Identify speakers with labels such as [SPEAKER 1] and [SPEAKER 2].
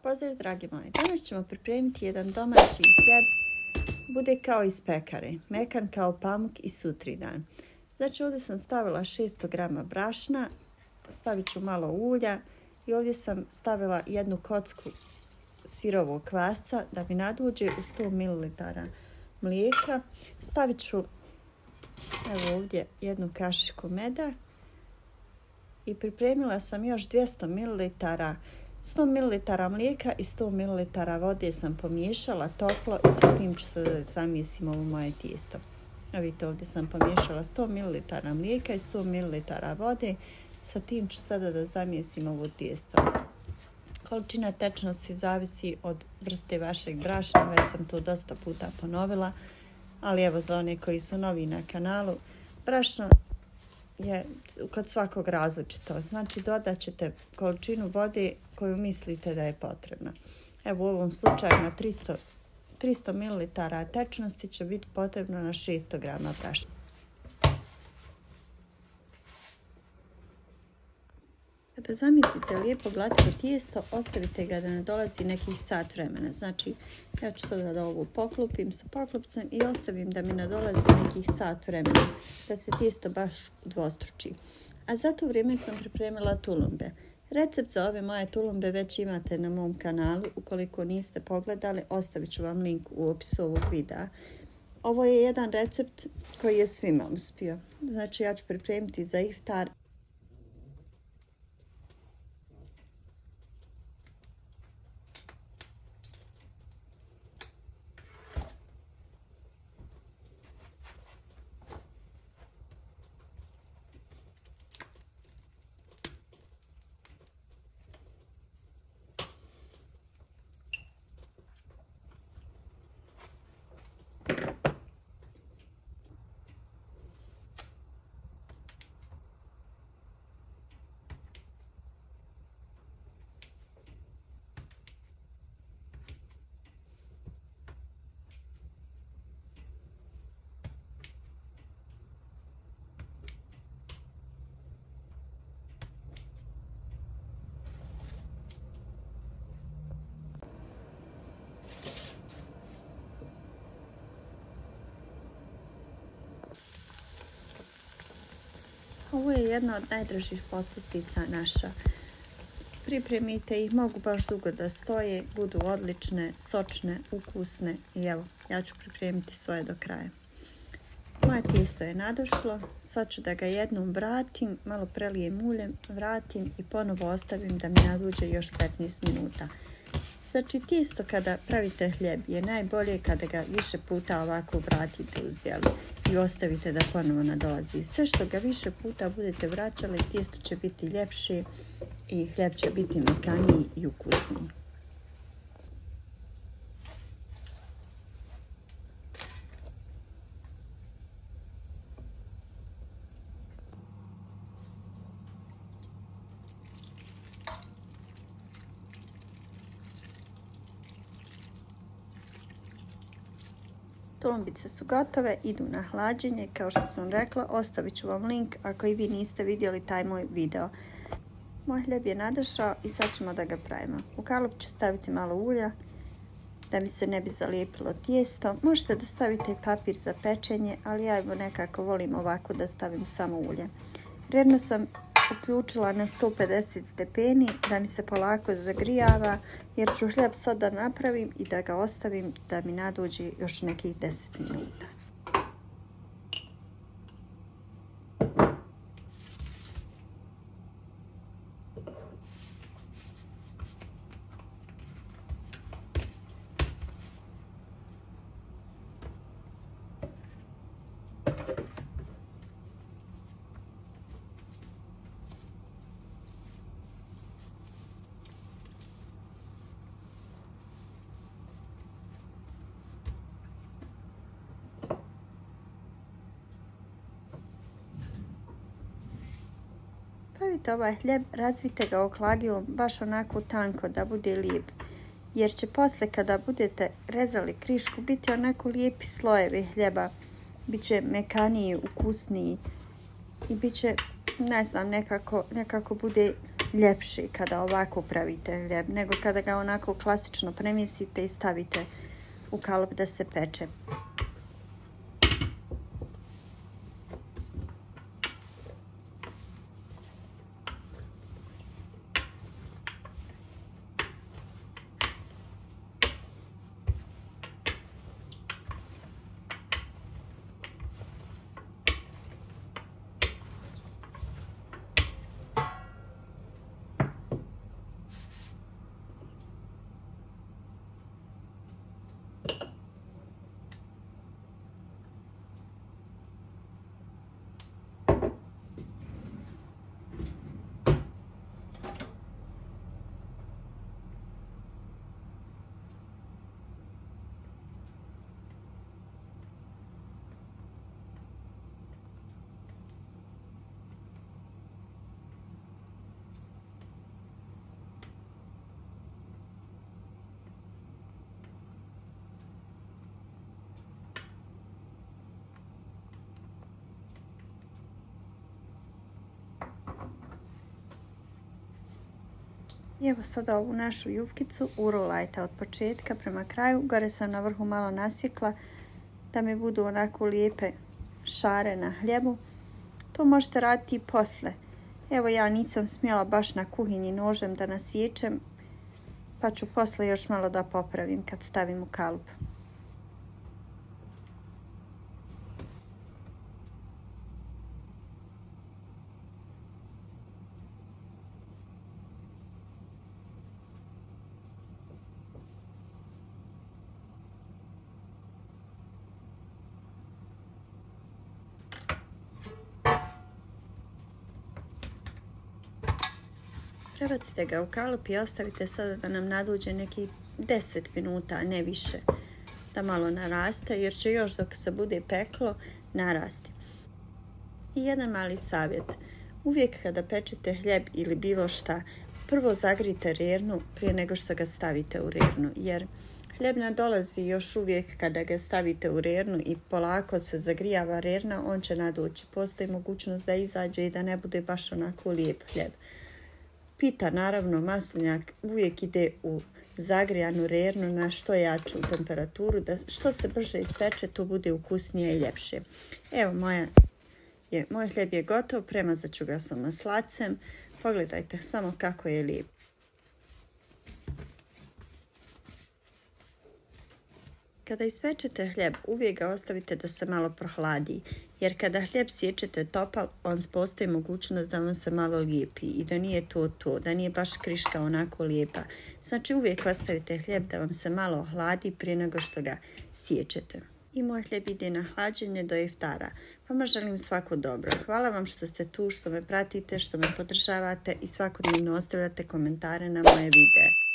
[SPEAKER 1] Pozdrav dragi moji, danas ćemo pripremiti jedan domaći hljeb, bude kao iz pekare, mekan kao pamuk i sutridan. Znači ovdje sam stavila 600 g brašna, stavit ću malo ulja i ovdje sam stavila jednu kocku sirovog kvasca da mi nadođe u 100 ml mlijeka. Stavit ću evo ovdje jednu kašiku meda i pripremila sam još 200 ml 100 ml mlijeka i 100 ml vode sam pomiješala toplo i sa tim ću sada zamijesim ovo moje tijesto. Vidite, ovdje sam pomiješala 100 ml mlijeka i 100 ml vode. Sa tim ću sada da zamijesim ovo tijesto. Količina tečnosti zavisi od vrste vašeg brašna, već sam to dosta puta ponovila. Ali evo za one koji su novi na kanalu, brašno je kod svakog različito. Znači dodat ćete količinu vode koju mislite da je potrebna. Evo u ovom slučaju na 300 ml tečnosti će biti potrebno na 600 g brašna. Kada zamislite lijepo glatko tijesto, ostavite ga da ne dolazi nekih sat vremena. Znači, ja ću sada da ovo poklopim sa poklopcem i ostavim da mi ne dolazi nekih sat vremena, da se tijesto baš dvostruči. A za to vrijeme sam pripremila tulumbe. Recept za ove moje tulumbe već imate na mom kanalu. Ukoliko niste pogledali, ostavit ću vam link u opisu ovog videa. Ovo je jedan recept koji je svima uspio. Znači, ja ću pripremiti za iftar. Ovo je jedna od najdražih poslastica naša. Pripremite ih, mogu baš dugo da stoje, budu odlične, sočne, ukusne i evo, ja ću pripremiti svoje do kraja. Moje tijesto je nadošlo, sad ću da ga jednom vratim, malo prelijem uljem, vratim i ponovo ostavim da mi nadođe još 15 minuta. Znači tijesto kada pravite hljeb je najbolje kada ga više puta ovako vratite uz djelu i ostavite da ponovo nadolazi. Sve što ga više puta budete vraćali, tijesto će biti ljepše i hljeb će biti mekaniji i ukusniji. Tulumbice su gotove, idu na hlađenje. Kao što sam rekla, ostavit ću vam link ako i vi niste vidjeli taj moj video. Moj hljeb je nadošao i sad ćemo da ga pravimo. U kalup ću staviti malo ulja da mi se ne bi zalijepilo tijesto. Možete da stavite i papir za pečenje, ali ja nekako volim ovako da stavim samo ulje. Redno sam uključila na 150 stepeni da mi se polako zagrijava, jer ću hljeb sad da napravim i da ga ostavim da mi nadođe još nekih 10 minuta. Pravite ovaj hljeb, razvijte ga oklagijom baš onako tanko da bude lijep. Jer će posle kada budete rezali krišku biti onako lijepi slojevi hljeba. Biće mekaniji, ukusniji i biće, ne znam, nekako bude ljepši kada ovako pravite hljeb, nego kada ga onako klasično premjesite i stavite u kalup da se peče. I evo sada ovu našu jufkicu urolajte od početka prema kraju. Gore sam na vrhu malo nasjekla da mi budu onako lijepe šare na hljebu. To možete raditi i posle. Evo ja nisam smjela baš na kuhinji nožem da nasječem, pa ću posle još malo da popravim kad stavim u kalup. Prebacite ga u kalup i ostavite sada da nam naduđe neki 10 minuta, ne više, da malo naraste, jer će još dok se bude peklo narasti. I jedan mali savjet. Uvijek kada pečete hljeb ili bilo šta, prvo zagrijte rernu prije nego što ga stavite u rernu, jer hljeb nadolazi još uvijek kada ga stavite u rernu i polako se zagrijava rerna, on će nadući. Postoji mogućnost da izađe i da ne bude baš onako lijep hljeb. Pita, naravno, maslinjak uvijek ide u zagrijanu rernu na što jaču temperaturu, da što se brže ispeče, to bude ukusnije i ljepše. Evo, moj hljeb je gotov, premazat ću ga sa maslacem. Pogledajte samo kako je lijep. Kada ispečete hljeb, uvijek ga ostavite da se malo prohladi, jer kada hljeb sječete topal, on postoji mogućnost da on se malo lijepi i da nije to, da nije baš kriška onako lijepa. Znači uvijek ostavite hljeb da vam se malo ohladi prije nego što ga sječete. I moj hljeb ide na hlađenje do iftara. Vama želim svako dobro. Hvala vam što ste tu, što me pratite, što me podržavate i svakodnevno ostavljate komentare na moje videe.